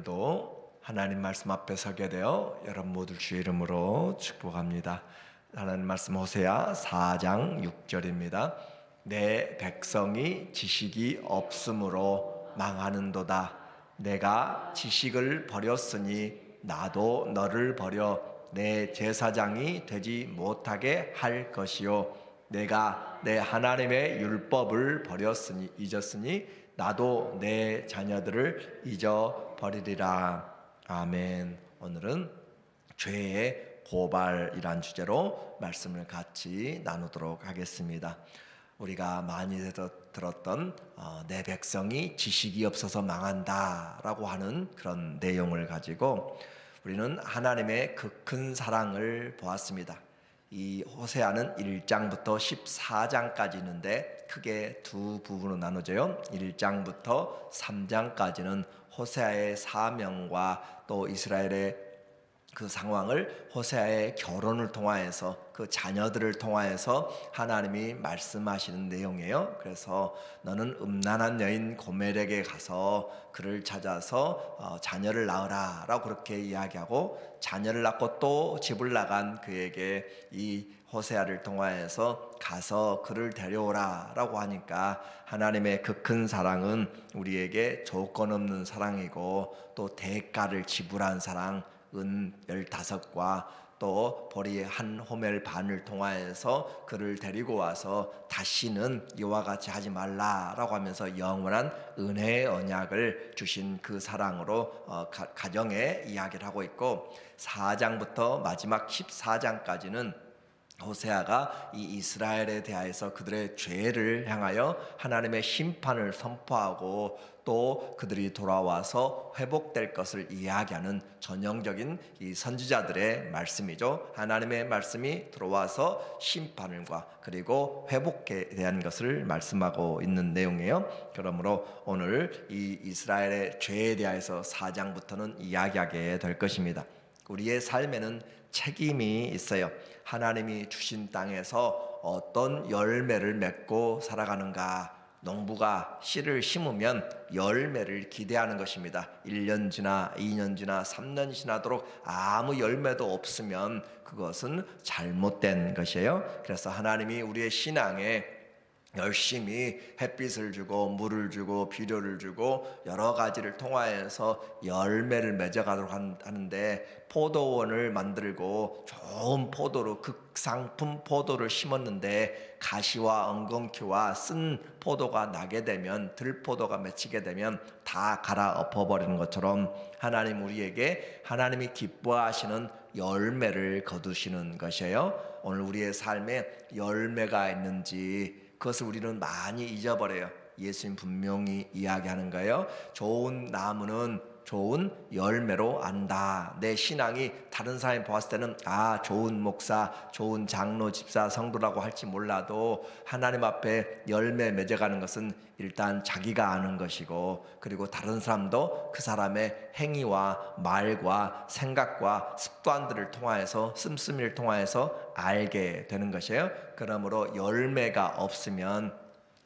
오늘도 하나님 말씀 앞에 서게 되어 여러분 모두 주의 이름으로 축복합니다. 하나님 말씀 호세아 4장 6절입니다. 내 백성이 지식이 없으므로 망하는도다. 내가 지식을 버렸으니 나도 너를 버려 내 제사장이 되지 못하게 할 것이요 내가 내 하나님의 율법을 버렸으니 잊었으니 나도 내 자녀들을 잊어버리리라. 아멘. 오늘은 죄의 고발이란 주제로 말씀을 같이 나누도록 하겠습니다. 우리가 많이 들었던 내 백성이 지식이 없어서 망한다라고 하는 그런 내용을 가지고 우리는 하나님의 그 큰 사랑을 보았습니다. 이 호세아는 1장부터 14장까지 있는데 크게 두 부분으로 나눠져요. 1장부터 3장까지는 호세아의 사명과 또 이스라엘의 그 상황을 호세아의 결혼을 통하여서 그 자녀들을 통하여서 하나님이 말씀하시는 내용이에요. 그래서 너는 음란한 여인 고멜에게 가서 그를 찾아서 자녀를 낳으라 라고 그렇게 이야기하고, 자녀를 낳고 또 집을 나간 그에게 이 호세아를 통하여서 가서 그를 데려오라 라고 하니까 하나님의 그 큰 사랑은 우리에게 조건 없는 사랑이고 또 대가를 지불한 사랑, 은 15과 또 보리 한 호멜 반을 통하여서 그를 데리고 와서 다시는 이와 같이 하지 말라라고 하면서 영원한 은혜의 언약을 주신 그 사랑으로 가정의 이야기를 하고 있고, 4장부터 마지막 14장까지는 호세아가 이 이스라엘에 대하여서 그들의 죄를 향하여 하나님의 심판을 선포하고 또 그들이 돌아와서 회복될 것을 이야기하는 전형적인 이 선지자들의 말씀이죠. 하나님의 말씀이 들어와서 심판과 그리고 회복에 대한 것을 말씀하고 있는 내용이에요. 그러므로 오늘 이 이스라엘의 죄에 대해서 4장부터는 이야기하게 될 것입니다. 우리의 삶에는 책임이 있어요. 하나님이 주신 땅에서 어떤 열매를 맺고 살아가는가. 농부가 씨를 심으면 열매를 기대하는 것입니다. 1년 지나 2년 지나 3년 지나도록 아무 열매도 없으면 그것은 잘못된 것이에요. 그래서 하나님이 우리의 신앙에 열심히 햇빛을 주고 물을 주고 비료를 주고 여러 가지를 통하여서 열매를 맺어가도록 하는데, 포도원을 만들고 좋은 포도로 극상품 포도를 심었는데 가시와 엉겅퀴와 쓴 포도가 나게 되면, 들포도가 맺히게 되면 다 갈아 엎어버리는 것처럼 하나님 우리에게 하나님이 기뻐하시는 열매를 거두시는 것이에요. 오늘 우리의 삶에 열매가 있는지 그것을 우리는 많이 잊어버려요. 예수님 분명히 이야기하는 거예요. 좋은 나무는 좋은 열매로 안다. 내 신앙이 다른 사람이 보았을 때는 좋은 목사, 좋은 장로, 집사, 성도라고 할지 몰라도 하나님 앞에 열매 맺어가는 것은 일단 자기가 아는 것이고, 그리고 다른 사람도 그 사람의 행위와 말과 생각과 습관들을 통하여서, 씀씀이를 통하여서 알게 되는 것이에요. 그러므로 열매가 없으면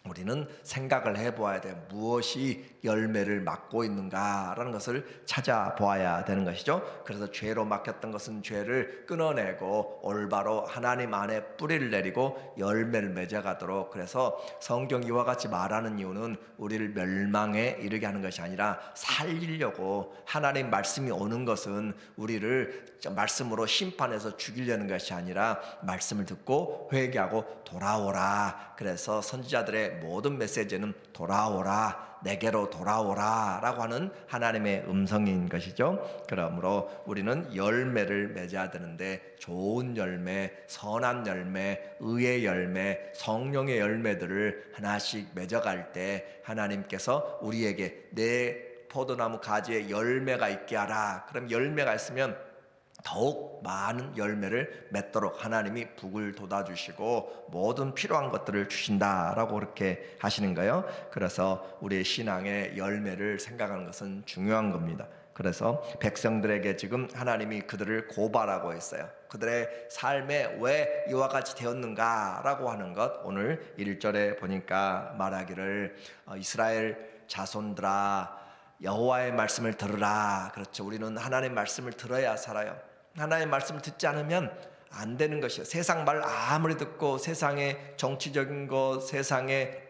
우리는 생각을 해보아야 돼요. 무엇이 열매를 맡고 있는가라는 것을 찾아보아야 되는 것이죠. 그래서 죄로 막혔던 것은 죄를 끊어내고 올바로 하나님 안에 뿌리를 내리고 열매를 맺어가도록, 그래서 성경 이와 같이 말하는 이유는 우리를 멸망에 이르게 하는 것이 아니라 살리려고, 하나님 말씀이 오는 것은 우리를 말씀으로 심판해서 죽이려는 것이 아니라 말씀을 듣고 회개하고 돌아오라. 그래서 선지자들의 모든 메시지는 돌아오라, 내게로 돌아오라 라고 하는 하나님의 음성인 것이죠. 그러므로 우리는 열매를 맺어야 되는데, 좋은 열매, 선한 열매, 의의 열매, 성령의 열매들을 하나씩 맺어갈 때 하나님께서 우리에게 내 포도나무 가지에 열매가 있게 하라. 그럼 열매가 있으면 더욱 많은 열매를 맺도록 하나님이 북을 돋아주시고 모든 필요한 것들을 주신다라고 그렇게 하시는 거예요. 그래서 우리의 신앙의 열매를 생각하는 것은 중요한 겁니다. 그래서 백성들에게 지금 하나님이 그들을 고발하고 있어요. 그들의 삶에 왜 이와 같이 되었는가 라고 하는 것, 오늘 1절에 보니까 말하기를 이스라엘 자손들아 여호와의 말씀을 들으라. 그렇죠. 우리는 하나님의 말씀을 들어야 살아요. 하나님의 말씀을 듣지 않으면 안 되는 것이요. 세상 말 아무리 듣고 세상의 정치적인 것, 세상의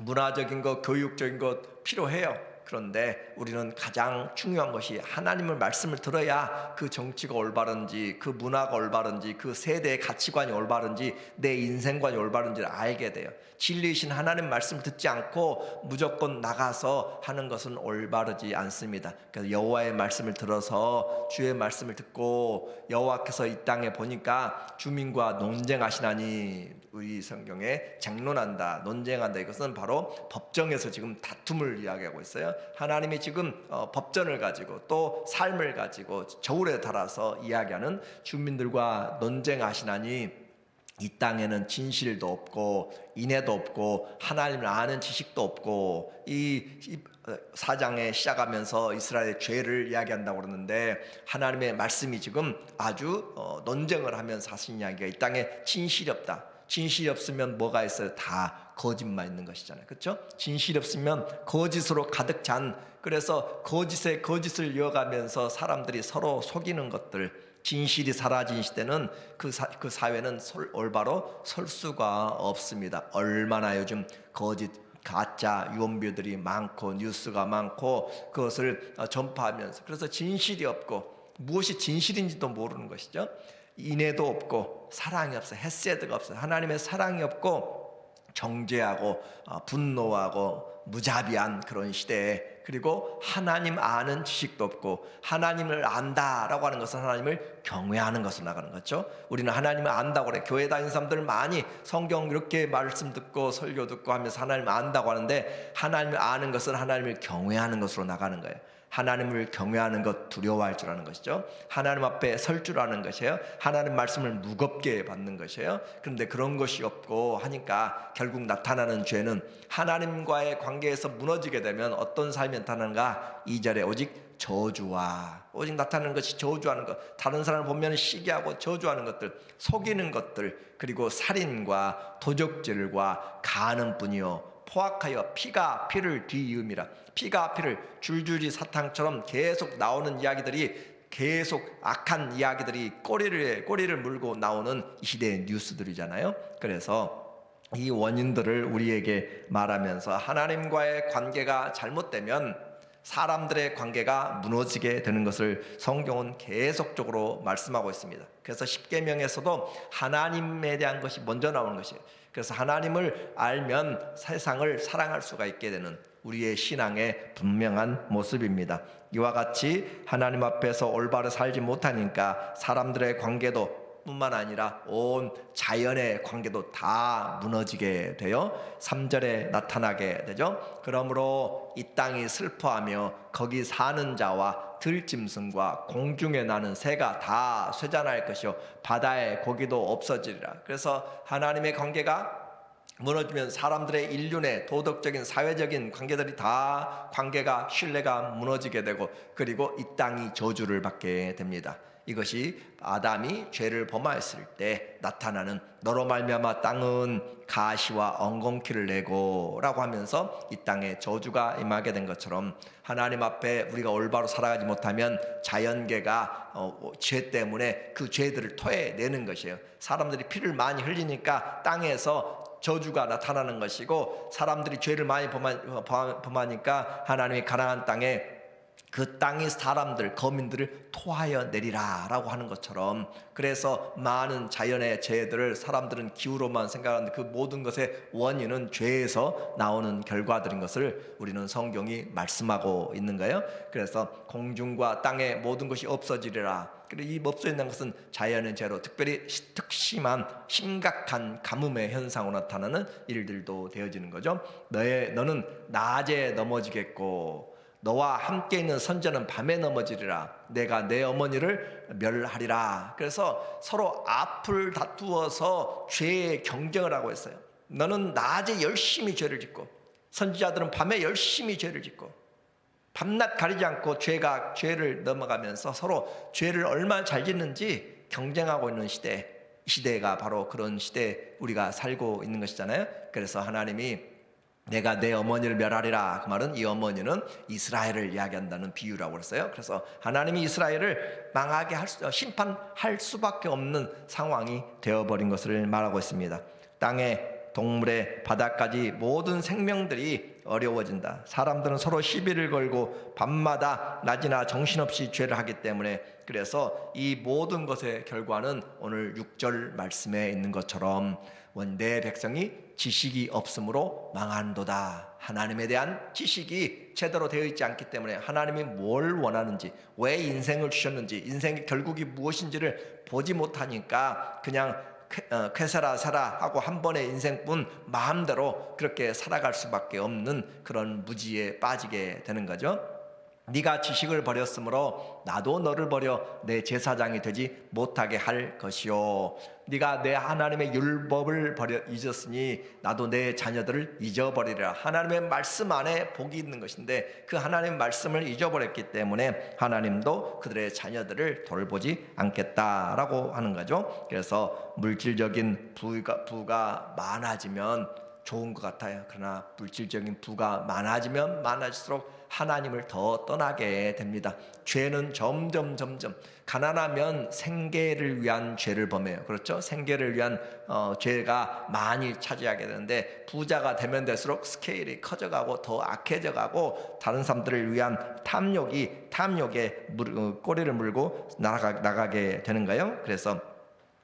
문화적인 것, 교육적인 것 필요해요. 그런데 우리는 가장 중요한 것이 하나님의 말씀을 들어야 그 정치가 올바른지, 그 문화가 올바른지, 그 세대의 가치관이 올바른지, 내 인생관이 올바른지를 알게 돼요. 진리이신 하나님 말씀을 듣지 않고 무조건 나가서 하는 것은 올바르지 않습니다. 그래서 여호와의 말씀을 들어서 주의 말씀을 듣고 여호와께서 이 땅에 보니까 주민과 논쟁하시나니, 우리 성경에 쟁론한다, 논쟁한다, 이것은 바로 법정에서 지금 다툼을 이야기하고 있어요. 하나님이 지금 법전을 가지고 또 삶을 가지고 저울에 달아서 이야기하는 주민들과 논쟁하시나니, 이 땅에는 진실도 없고 인애도 없고 하나님을 아는 지식도 없고, 이 4장에 시작하면서 이스라엘의 죄를 이야기한다고 그러는데, 하나님의 말씀이 지금 아주 논쟁을 하면서 하신 이야기가, 이 땅에 진실이 없다. 진실이 없으면 뭐가 있어요? 다 거짓만 있는 것이잖아요. 그렇죠? 진실이 없으면 거짓으로 가득 찬, 그래서 거짓에 거짓을 이어가면서 사람들이 서로 속이는 것들, 진실이 사라진 시대는 그 사회는 올바로 설 수가 없습니다. 얼마나 요즘 거짓, 가짜 유언비어들이 많고 뉴스가 많고 그것을 전파하면서, 그래서 진실이 없고 무엇이 진실인지도 모르는 것이죠. 인애도 없고 사랑이 없어요. 헤세드가 없어요. 하나님의 사랑이 없고 정죄하고 분노하고 무자비한 그런 시대에, 그리고 하나님 아는 지식도 없고, 하나님을 안다라고 하는 것은 하나님을 경외하는 것으로 나가는 거죠. 우리는 하나님을 안다고 그래. 교회 다니는 사람들 많이 성경 이렇게 말씀 듣고 설교 듣고 하면서 하나님을 안다고 하는데, 하나님을 아는 것은 하나님을 경외하는 것으로 나가는 거예요. 하나님을 경외하는 것, 두려워할 줄 아는 것이죠. 하나님 앞에 설 줄 아는 것이에요. 하나님 말씀을 무겁게 받는 것이에요. 그런데 그런 것이 없고 하니까 결국 나타나는 죄는, 하나님과의 관계에서 무너지게 되면 어떤 삶이 나타나는가? 2절에 오직 저주와, 오직 나타나는 것이 저주하는 것, 다른 사람을 보면 시기하고 저주하는 것들, 속이는 것들, 그리고 살인과 도적질과 가는 뿐이요 포악하여 피가 피를 뒤이음이라. 피가 피를, 줄줄이 사탕처럼 계속 나오는 이야기들이, 계속 악한 이야기들이 꼬리를 물고 나오는 이 시대의 뉴스들이잖아요. 그래서 이 원인들을 우리에게 말하면서, 하나님과의 관계가 잘못되면 사람들의 관계가 무너지게 되는 것을 성경은 계속적으로 말씀하고 있습니다. 그래서 십계명에서도 하나님에 대한 것이 먼저 나오는 것이에요. 그래서 하나님을 알면 세상을 사랑할 수가 있게 되는 우리의 신앙의 분명한 모습입니다. 이와 같이 하나님 앞에서 올바로 살지 못하니까 사람들의 관계도 뿐만 아니라 온 자연의 관계도 다 무너지게 되어 3절에 나타나게 되죠. 그러므로 이 땅이 슬퍼하며 거기 사는 자와 들짐승과 공중에 나는 새가 다 쇠잔할 것이요 바다의 고기도 없어지리라. 그래서 하나님의 관계가 무너지면 사람들의 인륜의 도덕적인 사회적인 관계들이 다 관계가, 신뢰가 무너지게 되고, 그리고 이 땅이 저주를 받게 됩니다. 이것이 아담이 죄를 범하였을 때 나타나는, 너로 말미암아 땅은 가시와 엉겅퀴를 내고 라고 하면서 이 땅에 저주가 임하게 된 것처럼, 하나님 앞에 우리가 올바로 살아가지 못하면 자연계가 죄 때문에 그 죄들을 토해내는 것이에요. 사람들이 피를 많이 흘리니까 땅에서 저주가 나타나는 것이고, 사람들이 죄를 많이 범하니까 하나님이 가나안 땅에 그 땅의 사람들, 거민들을 토하여 내리라 라고 하는 것처럼, 그래서 많은 자연의 재해들을 사람들은 기후로만 생각하는데 그 모든 것의 원인은 죄에서 나오는 결과들인 것을 우리는 성경이 말씀하고 있는 거예요. 그래서 공중과 땅의 모든 것이 없어지리라. 그리고 이 없어진다는 것은 자연의 죄로, 특별히 특심한 심각한 가뭄의 현상으로 나타나는 일들도 되어지는 거죠. 너는 낮에 넘어지겠고 너와 함께 있는 선자는 밤에 넘어지리라. 내가 내 어머니를 멸하리라. 그래서 서로 앞을 다투어서 죄의 경쟁을 하고 있어요. 너는 낮에 열심히 죄를 짓고, 선지자들은 밤에 열심히 죄를 짓고, 밤낮 가리지 않고 죄를 넘어가면서 서로 죄를 얼마나 잘 짓는지 경쟁하고 있는 시대, 이 시대가 바로 그런 시대에 우리가 살고 있는 것이잖아요. 그래서 하나님이 내가 내 어머니를 멸하리라. 그 말은 이 어머니는 이스라엘을 이야기한다는 비유라고 그랬어요. 그래서 하나님이 이스라엘을 망하게 심판할 수밖에 없는 상황이 되어버린 것을 말하고 있습니다. 땅에 동물의 바다까지 모든 생명들이 어려워진다. 사람들은 서로 시비를 걸고 밤마다 낮이나 정신없이 죄를 하기 때문에, 그래서 이 모든 것의 결과는 오늘 6절 말씀에 있는 것처럼 내 백성이 지식이 없으므로 망한도다. 하나님에 대한 지식이 제대로 되어 있지 않기 때문에, 하나님이 뭘 원하는지, 왜 인생을 주셨는지, 인생의 결국이 무엇인지를 보지 못하니까 그냥 쾌사라 살아 하고 한 번의 인생뿐 마음대로 그렇게 살아갈 수밖에 없는 그런 무지에 빠지게 되는 거죠. 네가 지식을 버렸으므로 나도 너를 버려 내 제사장이 되지 못하게 할 것이요. 네가 내 하나님의 율법을 잊었으니 나도 내 자녀들을 잊어버리리라. 하나님의 말씀 안에 복이 있는 것인데 그 하나님의 말씀을 잊어버렸기 때문에 하나님도 그들의 자녀들을 돌보지 않겠다라고 하는 거죠. 그래서 물질적인 부가 많아지면 좋은 것 같아요. 그러나 물질적인 부가 많아지면 많아질수록 하나님을 더 떠나게 됩니다. 죄는 점점 가난하면 생계를 위한 죄를 범해요. 그렇죠? 생계를 위한 죄가 많이 차지하게 되는데, 부자가 되면 될수록 스케일이 커져가고 더 악해져가고 다른 사람들을 위한 탐욕에 꼬리를 물고 나가게 되는 거예요. 그래서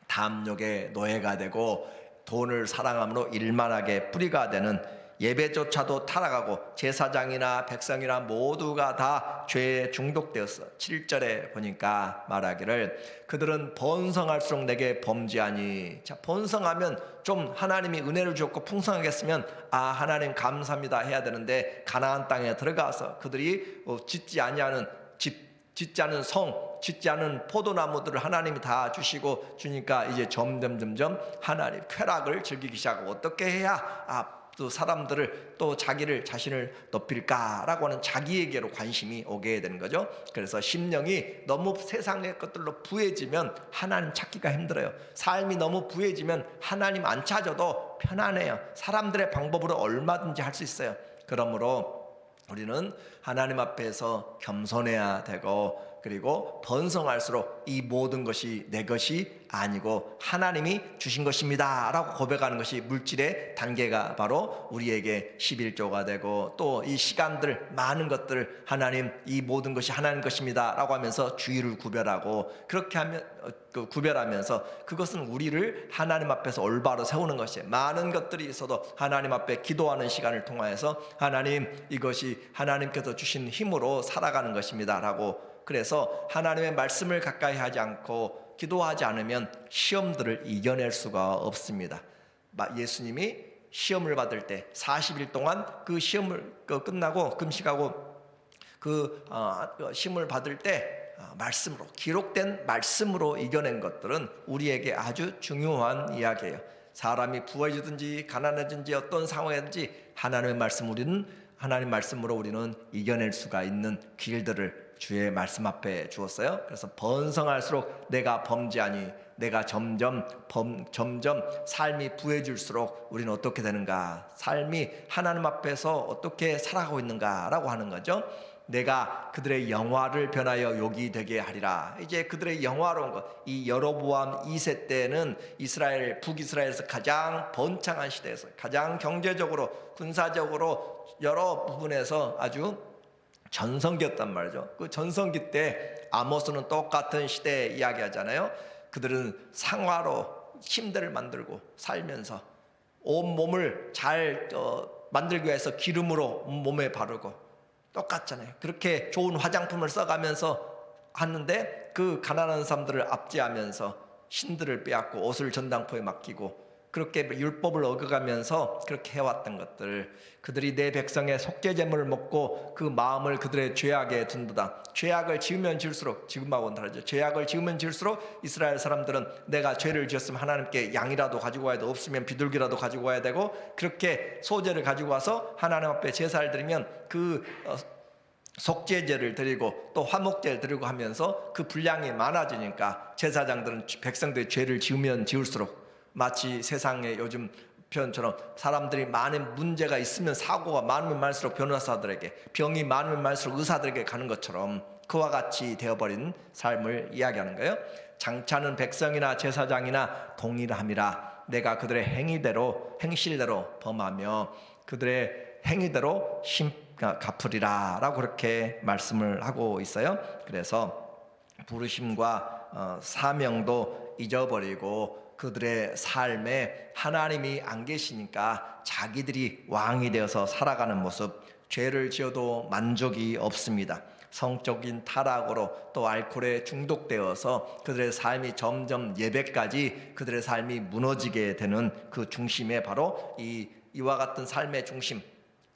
탐욕의 노예가 되고 돈을 사랑함으로 일만하게 뿌리가 되는, 예배조차도 타락하고 제사장이나 백성이나 모두가 다 죄에 중독되었어. 7절에 보니까 말하기를 그들은 번성할수록 내게 범죄하니. 자, 번성하면 좀 하나님이 은혜를 주었고 풍성하게 했으면 하나님 감사합니다 해야 되는데, 가나안 땅에 들어가서 그들이 짓지 않는 성, 짓지 않은 포도나무들을 하나님이 다 주니까 이제 점점 하나님 쾌락을 즐기기 시작하고, 어떻게 해야 또 사람들을 또 자신을 높일까라고 하는 자기에게로 관심이 오게 되는 거죠. 그래서 심령이 너무 세상의 것들로 부해지면 하나님 찾기가 힘들어요. 삶이 너무 부해지면 하나님 안 찾아도 편안해요. 사람들의 방법으로 얼마든지 할 수 있어요. 그러므로 우리는 하나님 앞에서 겸손해야 되고, 그리고 번성할수록 이 모든 것이 내 것이 아니고 하나님이 주신 것입니다 라고 고백하는 것이 물질의 단계가 바로 우리에게 11조가 되고, 또 이 시간들 많은 것들 하나님 이 모든 것이 하나님 것입니다 라고 하면서 주의를 구별하고, 그렇게 하면 구별하면서 그것은 우리를 하나님 앞에서 올바로 세우는 것이에요. 많은 것들이 있어도 하나님 앞에 기도하는 시간을 통하여서 하나님 이것이 하나님께서 주신 힘으로 살아가는 것입니다 라고. 그래서 하나님의 말씀을 가까이 하지 않고 기도하지 않으면 시험들을 이겨낼 수가 없습니다. 예수님이 시험을 받을 때 40일 동안 그 시험을 끝나고 금식하고 시험을 받을 때 말씀으로, 기록된 말씀으로 이겨낸 것들은 우리에게 아주 중요한 이야기예요. 사람이 부해지든지 가난해지든지 어떤 상황이든지 하나님 말씀으로 우리는 이겨낼 수가 있는 길들을 주의 말씀 앞에 주었어요. 그래서 번성할수록 내가 범죄하니, 내가 점점 삶이 부해질수록 우리는 어떻게 되는가, 삶이 하나님 앞에서 어떻게 살아가고 있는가라고 하는 거죠. 내가 그들의 영화를 변하여 욕이 되게 하리라. 이제 그들의 영화로운 것, 이 여로보암 2세 때는 북이스라엘에서 가장 번창한 시대에서 가장 경제적으로 군사적으로 여러 부분에서 아주 전성기였단 말이죠. 그 전성기 때 아모스는 똑같은 시대 이야기하잖아요. 그들은 상화로 침대를 만들고 살면서 온 몸을 잘 만들기 위해서 기름으로 몸에 바르고 똑같잖아요. 그렇게 좋은 화장품을 써가면서 하는데 그 가난한 사람들을 압제하면서 신들을 빼앗고 옷을 전당포에 맡기고 그렇게 율법을 어겨가면서 그렇게 해왔던 것들, 그들이 내 백성의 속죄제물을 먹고 그 마음을 그들의 죄악에 둔도다. 죄악을 지으면 지을수록, 지금하고는 다르죠. 죄악을 지으면 지을수록 이스라엘 사람들은 내가 죄를 지었으면 하나님께 양이라도 가지고 와야 되고, 없으면 비둘기라도 가지고 와야 되고, 그렇게 소제를 가지고 와서 하나님 앞에 제사를 드리면 그 속죄제를 드리고 또 화목제를 드리고 하면서 그 분량이 많아지니까 제사장들은 백성들의 죄를 지으면 지을수록, 마치 세상에 요즘 표현처럼 사람들이 많은 문제가 있으면 사고가 많으면 많을수록 변호사들에게, 병이 많으면 많을수록 의사들에게 가는 것처럼 그와 같이 되어버린 삶을 이야기하는 거예요. 장차는 백성이나 제사장이나 동일함이라. 내가 그들의 행실대로 범하며 그들의 행위대로 갚으리라 라고 그렇게 말씀을 하고 있어요. 그래서 부르심과 사명도 잊어버리고 그들의 삶에 하나님이 안 계시니까 자기들이 왕이 되어서 살아가는 모습, 죄를 지어도 만족이 없습니다. 성적인 타락으로 또 알코올에 중독되어서 그들의 삶이 점점 예배까지 그들의 삶이 무너지게 되는 그 중심에 바로 이와 같은 삶의 중심,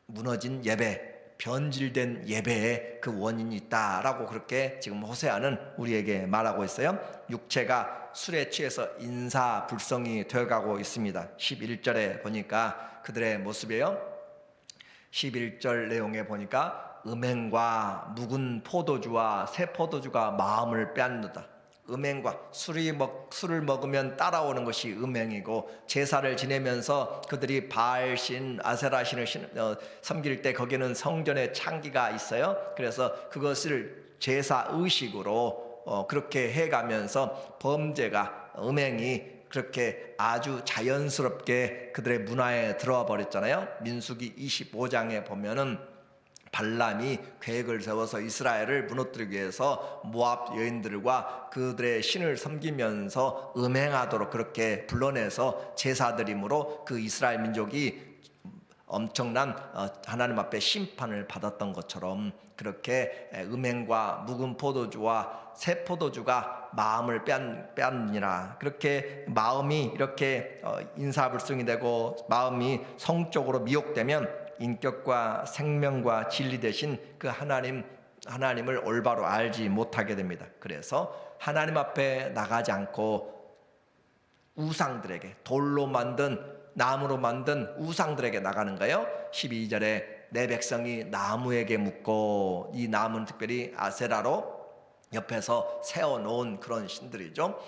무너진 예배, 변질된 예배의 그 원인이 있다라고 그렇게 지금 호세아는 우리에게 말하고 있어요. 육체가 술에 취해서 인사불성이 되어가고 있습니다. 11절에 보니까 그들의 모습이에요. 11절 내용에 보니까 음행과 묵은 포도주와 새 포도주가 마음을 빼앗는다. 음행과 술을 먹으면 따라오는 것이 음행이고, 제사를 지내면서 그들이 바알신, 아세라신을 섬길 때 거기는 성전의 창기가 있어요. 그래서 그것을 제사 의식으로 그렇게 해가면서 범죄가, 음행이 그렇게 아주 자연스럽게 그들의 문화에 들어와 버렸잖아요. 민수기 25장에 보면은 발람이 계획을 세워서 이스라엘을 무너뜨리기 위해서 모압 여인들과 그들의 신을 섬기면서 음행하도록 그렇게 불러내서 제사드림으로 그 이스라엘 민족이 엄청난 하나님 앞에 심판을 받았던 것처럼, 그렇게 음행과 묵은 포도주와 새 포도주가 마음을 빼앗느니라. 그렇게 마음이 이렇게 인사불성이 되고 마음이 성적으로 미혹되면 인격과 생명과 진리 대신 그 하나님을 올바로 알지 못하게 됩니다. 그래서 하나님 앞에 나가지 않고 우상들에게, 돌로 만든, 나무로 만든 우상들에게 나가는 거예요. 12절에 내 백성이 나무에게 묻고, 이 나무는 특별히 아세라로 옆에서 세워놓은 그런 신들이죠.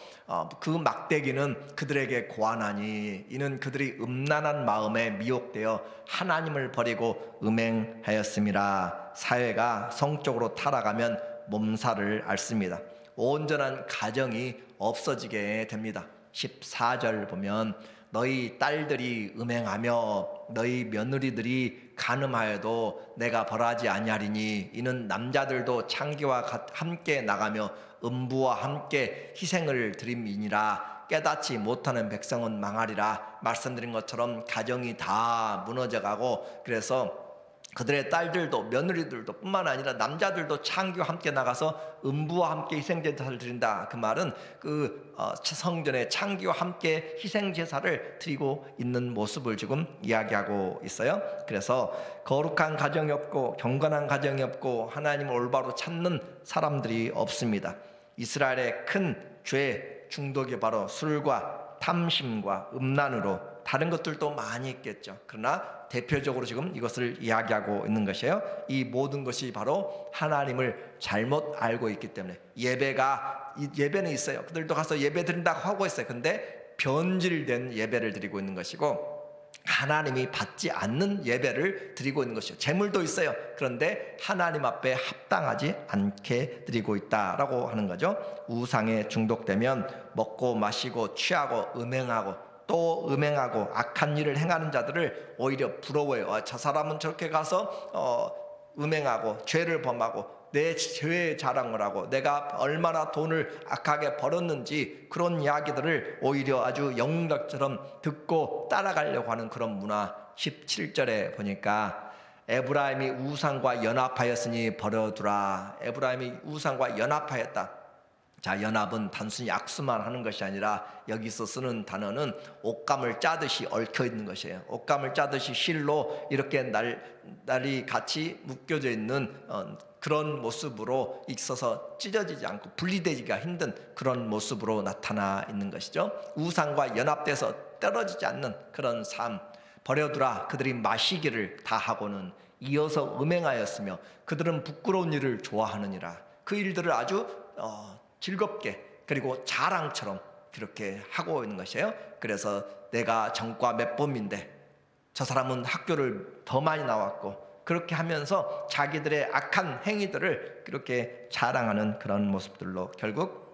그 막대기는 그들에게 고안하니 이는 그들이 음란한 마음에 미혹되어 하나님을 버리고 음행하였음이라. 사회가 성적으로 타락하면 몸살을 앓습니다. 온전한 가정이 없어지게 됩니다. 14절 보면 너희 딸들이 음행하며 너희 며느리들이 간음하여도 내가 벌하지 아니하리니 이는 남자들도 창기와 함께 나가며 음부와 함께 희생을 드림이니라. 깨닫지 못하는 백성은 망하리라. 말씀드린 것처럼 가정이 다 무너져가고, 그래서 그들의 딸들도 며느리들도 뿐만 아니라 남자들도 창기와 함께 나가서 음부와 함께 희생제사를 드린다. 그 말은 그 성전에 창기와 함께 희생제사를 드리고 있는 모습을 지금 이야기하고 있어요. 그래서 거룩한 가정이 없고 경건한 가정이 없고 하나님을 올바로 찾는 사람들이 없습니다. 이스라엘의 큰 죄 중독이 바로 술과 탐심과 음란으로, 다른 것들도 많이 있겠죠. 그러나 대표적으로 지금 이것을 이야기하고 있는 것이에요. 이 모든 것이 바로 하나님을 잘못 알고 있기 때문에, 예배는 있어요. 그들도 가서 예배 드린다고 하고 있어요. 근데 변질된 예배를 드리고 있는 것이고, 하나님이 받지 않는 예배를 드리고 있는 것이요. 재물도 있어요. 그런데 하나님 앞에 합당하지 않게 드리고 있다라고 하는 거죠. 우상에 중독되면 먹고 마시고 취하고 음행하고 또 음행하고 악한 일을 행하는 자들을 오히려 부러워해요. 저 사람은 저렇게 가서 음행하고 죄를 범하고 내 죄의 자랑을 하고 내가 얼마나 돈을 악하게 벌었는지, 그런 이야기들을 오히려 아주 영웅처럼 듣고 따라가려고 하는 그런 문화. 17절에 보니까 에브라임이 우상과 연합하였으니 버려두라. 에브라임이 우상과 연합하였다. 자, 연합은 단순히 악수만 하는 것이 아니라 여기서 쓰는 단어는 옷감을 짜듯이 얽혀 있는 것이에요. 옷감을 짜듯이 실로 이렇게 날이 같이 묶여져 있는 그런 모습으로 있어서 찢어지지 않고 분리되기가 힘든 그런 모습으로 나타나 있는 것이죠. 우상과 연합돼서 떨어지지 않는 그런 삶. 버려두라. 그들이 마시기를 다 하고는 이어서 음행하였으며 그들은 부끄러운 일을 좋아하느니라. 그 일들을 아주 즐겁게, 그리고 자랑처럼 그렇게 하고 있는 것이에요. 그래서 내가 전과 몇 범인데 저 사람은 학교를 더 많이 나왔고, 그렇게 하면서 자기들의 악한 행위들을 그렇게 자랑하는 그런 모습들로 결국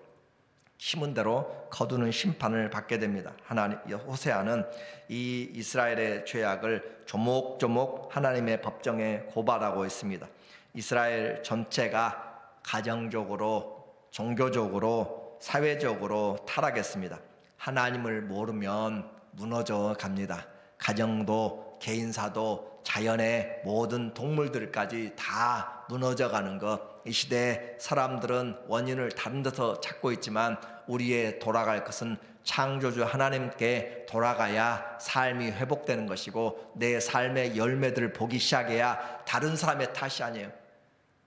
심은 대로 거두는 심판을 받게 됩니다. 하나님, 호세아는 이 이스라엘의 죄악을 조목조목 하나님의 법정에 고발하고 있습니다. 이스라엘 전체가 가정적으로, 종교적으로, 사회적으로 타락했습니다. 하나님을 모르면 무너져 갑니다. 가정도, 개인사도, 자연의 모든 동물들까지 다 무너져가는 것. 이 시대에 사람들은 원인을 다른 데서 찾고 있지만 우리의 돌아갈 것은 창조주 하나님께 돌아가야 삶이 회복되는 것이고, 내 삶의 열매들을 보기 시작해야 다른 사람의 탓이 아니에요.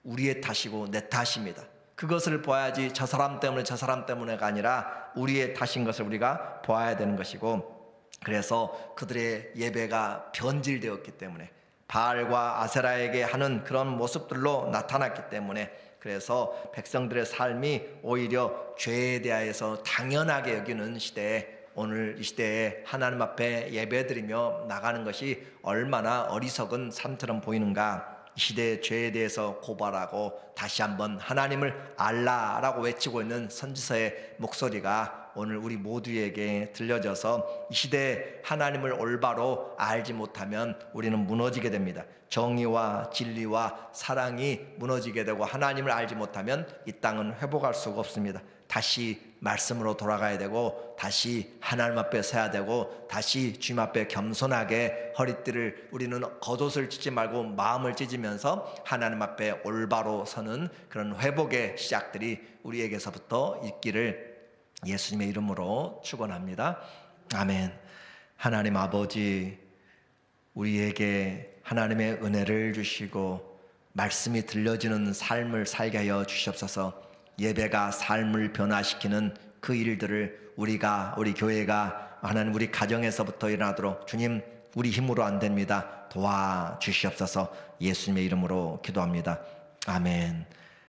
우리의 탓이고 내 탓입니다. 그것을 봐야지 저 사람 때문에 저 사람 때문에가 아니라 우리의 탓인 것을 우리가 봐야 되는 것이고, 그래서 그들의 예배가 변질되었기 때문에, 바알과 아세라에게 하는 그런 모습들로 나타났기 때문에, 그래서 백성들의 삶이 오히려 죄에 대하여서 당연하게 여기는 시대에, 오늘 이 시대에 하나님 앞에 예배드리며 나가는 것이 얼마나 어리석은 삶처럼 보이는가. 이 시대의 죄에 대해서 고발하고 다시 한번 하나님을 알라라고 외치고 있는 선지서의 목소리가 오늘 우리 모두에게 들려져서, 이 시대에 하나님을 올바로 알지 못하면 우리는 무너지게 됩니다. 정의와 진리와 사랑이 무너지게 되고, 하나님을 알지 못하면 이 땅은 회복할 수가 없습니다. 다시 말씀으로 돌아가야 되고, 다시 하나님 앞에 서야 되고, 다시 주님 앞에 겸손하게 허리띠를, 우리는 겉옷을 찢지 말고 마음을 찢으면서 하나님 앞에 올바로 서는 그런 회복의 시작들이 우리에게서부터 있기를 예수님의 이름으로 축원합니다. 아멘. 하나님 아버지, 우리에게 하나님의 은혜를 주시고 말씀이 들려지는 삶을 살게 하여 주시옵소서. 예배가 삶을 변화시키는 그 일들을 우리가, 우리 교회가, 하나님 우리 가정에서부터 일어나도록 주님, 우리 힘으로 안 됩니다. 도와주시옵소서. 예수님의 이름으로 기도합니다. 아멘.